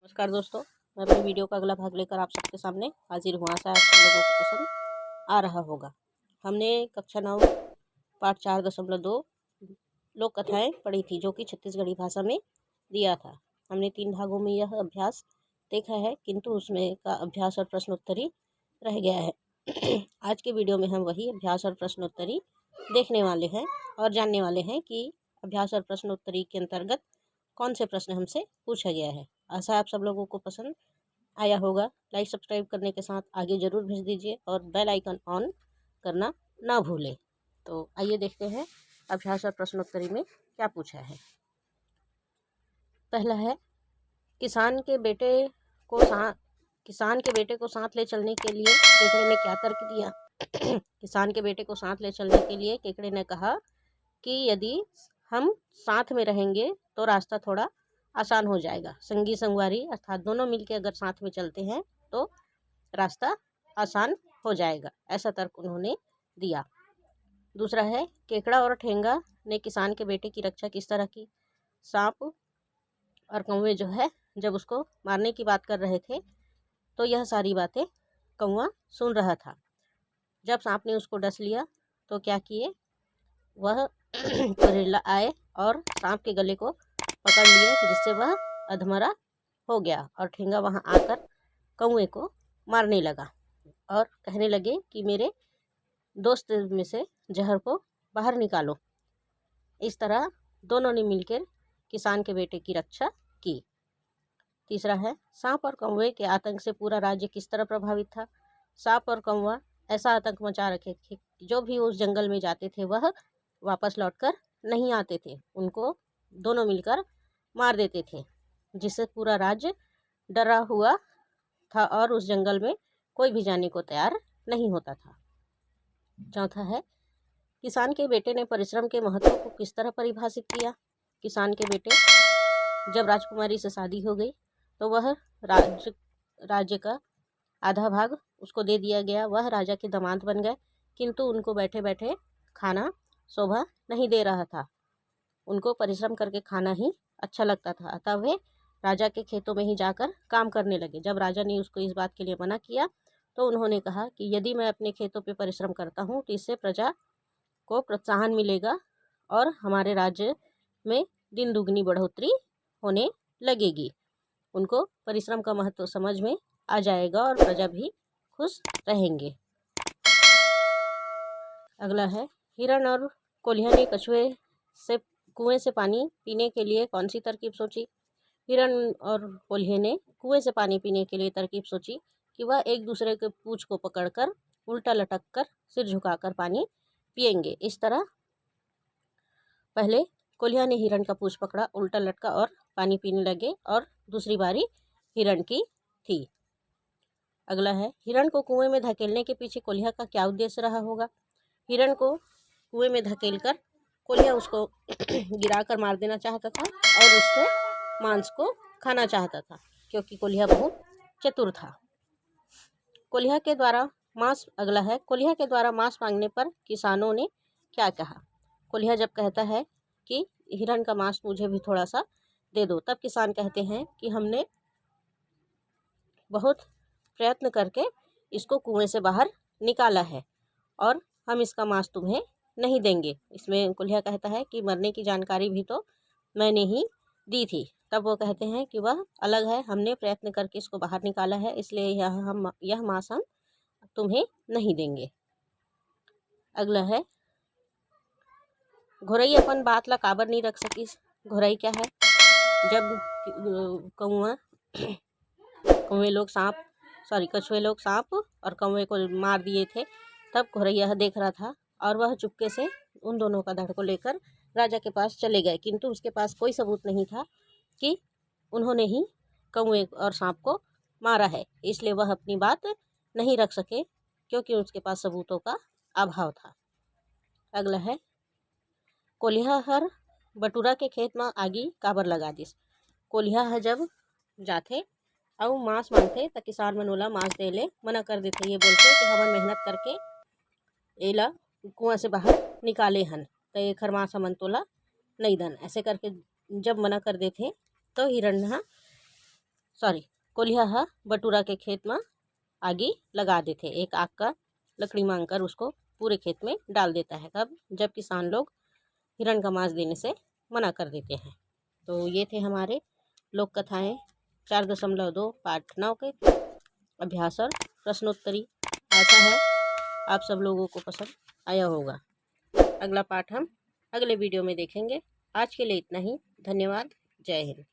नमस्कार दोस्तों, मैं अपनी वीडियो का अगला भाग लेकर आप सबके सामने हाजिर हूँ। आशा है आप सब लोगों को पसंद आ रहा होगा। हमने कक्षा 9 पाठ 4.2 लोक कथाएँ पढ़ी थी, जो कि छत्तीसगढ़ी भाषा में दिया था। हमने 3 भागों में यह अभ्यास देखा है, किंतु उसमें का अभ्यास और प्रश्नोत्तरी रह गया है। आज के वीडियो में हम वही अभ्यास और प्रश्नोत्तरी देखने वाले हैं और जानने वाले हैं कि अभ्यास और प्रश्नोत्तरी के अंतर्गत कौन से प्रश्न हमसे पूछा गया है। आशा आप सब लोगों को पसंद आया होगा। लाइक सब्सक्राइब करने के साथ आगे ज़रूर भेज दीजिए और बेल आइकन ऑन करना ना भूलें। तो आइए देखते हैं अभ्यास और प्रश्नोत्तरी में क्या पूछा है। पहला है, किसान के बेटे को साथ ले चलने के लिए केकड़े ने क्या तर्क दिया। किसान के बेटे को साथ ले चलने के लिए केकड़े ने कहा कि यदि हम साथ में रहेंगे तो रास्ता थोड़ा आसान हो जाएगा। संगी संगवारी अर्थात दोनों मिलकर अगर साथ में चलते हैं तो रास्ता आसान हो जाएगा, ऐसा तर्क उन्होंने दिया। दूसरा है, केकड़ा और ठेंगा ने किसान के बेटे की रक्षा किस तरह की। सांप और कौवे जो है जब उसको मारने की बात कर रहे थे तो यह सारी बातें कौवा सुन रहा था। जब सांप ने उसको डस लिया तो क्या किए, वह गोरिल्ला आए और सांप के गले को पकड़ लिए, जिससे वह अधमरा हो गया और ठेंगा वहां आकर कौवे को मारने लगा और कहने लगे कि मेरे दोस्त में से जहर को बाहर निकालो। इस तरह दोनों ने मिलकर किसान के बेटे की रक्षा की। तीसरा है, सांप और कौवे के आतंक से पूरा राज्य किस तरह प्रभावित था। सांप और कौवा ऐसा आतंक मचा रखे थे, जो भी उस जंगल में जाते थे वह वापस लौटकर नहीं आते थे। उनको दोनों मिलकर मार देते थे, जिससे पूरा राज्य डरा हुआ था और उस जंगल में कोई भी जाने को तैयार नहीं होता था। चौथा है, किसान के बेटे ने परिश्रम के महत्व को किस तरह परिभाषित किया। किसान के बेटे जब राजकुमारी से शादी हो गई तो वह राज्य का आधा भाग उसको दे दिया गया। वह राजा के दामाद बन गए, किंतु उनको बैठे बैठे खाना शोभा नहीं दे रहा था। उनको परिश्रम करके खाना ही अच्छा लगता था, अतः वे राजा के खेतों में ही जाकर काम करने लगे। जब राजा ने उसको इस बात के लिए मना किया तो उन्होंने कहा कि यदि मैं अपने खेतों पे परिश्रम करता हूँ तो इससे प्रजा को प्रोत्साहन मिलेगा और हमारे राज्य में दिन दुगनी बढ़ोतरी होने लगेगी। उनको परिश्रम का महत्व समझ में आ जाएगा और प्रजा भी खुश रहेंगे। अगला है, हिरण और कोल्हिया ने कछुए से कुएं से पानी पीने के लिए कौन सी तरकीब सोची। हिरण और कोल्हे ने कुएं से पानी पीने के लिए तरकीब सोची कि वह एक दूसरे के पूंछ को पकड़कर उल्टा लटक कर सिर झुकाकर पानी पिएंगे। इस तरह पहले कोल्हा ने हिरण का पूंछ पकड़ा, उल्टा लटका और पानी पीने लगे और दूसरी बारी हिरण की थी। अगला है, हिरण को कुएं में धकेलने के पीछे कोल्हा का क्या उद्देश्य रहा होगा। हिरण को कुएं में धकेलकर कोल्हा उसको गिराकर मार देना चाहता था और उसके मांस को खाना चाहता था, क्योंकि कोल्हा बहुत चतुर था। कोल्हा के द्वारा मांस मांगने पर किसानों ने क्या कहा। कोल्हा जब कहता है कि हिरण का मांस मुझे भी थोड़ा सा दे दो, तब किसान कहते हैं कि हमने बहुत प्रयत्न करके इसको कुएं से बाहर निकाला है और हम इसका मांस तुम्हें नहीं देंगे। इसमें कोल्हा कहता है कि मरने की जानकारी भी तो मैंने ही दी थी। तब वो कहते हैं कि वह अलग है, हमने प्रयत्न करके इसको बाहर निकाला है, इसलिए यह मांस हम तुम्हें नहीं देंगे। अगला है, घोरई अपन बात ला काबर नहीं रख सकीस। घोरई क्या है, जब कछुए लोग सांप और कौवे को मार दिए थे, तब घोरैया देख रहा था और वह चुपके से उन दोनों का धड़ को लेकर राजा के पास चले गए, किंतु उसके पास कोई सबूत नहीं था कि उन्होंने ही कौवे और सांप को मारा है, इसलिए वह अपनी बात नहीं रख सके, क्योंकि उसके पास सबूतों का अभाव था। अगला है, कोल्हा हर बटुरा के खेत में आगी काबर लगा दिस। कोल्हा जब जाते और मांस मांगते तो किसान मन ओला मांस दे ले मना कर देते, ये बोलते कि हमन मेहनत करके एला कुआं से बाहर निकाले हन, तो एखर मांस हमन तोला नहीं दन। ऐसे करके जब मना कर देते तो हिरण कोलिया बटूरा के खेत में आगी लगा देते। एक आग का लकड़ी मांगकर उसको पूरे खेत में डाल देता है, तब जब किसान लोग हिरण का मांस देने से मना कर देते हैं। तो ये थे हमारे लोक कथाएँ 4.2 पार्ट 9 के अभ्यास और प्रश्नोत्तरी। आशा है आप सब लोगों को पसंद आया होगा। अगला पार्ट हम अगले वीडियो में देखेंगे। आज के लिए इतना ही। धन्यवाद। जय हिंद।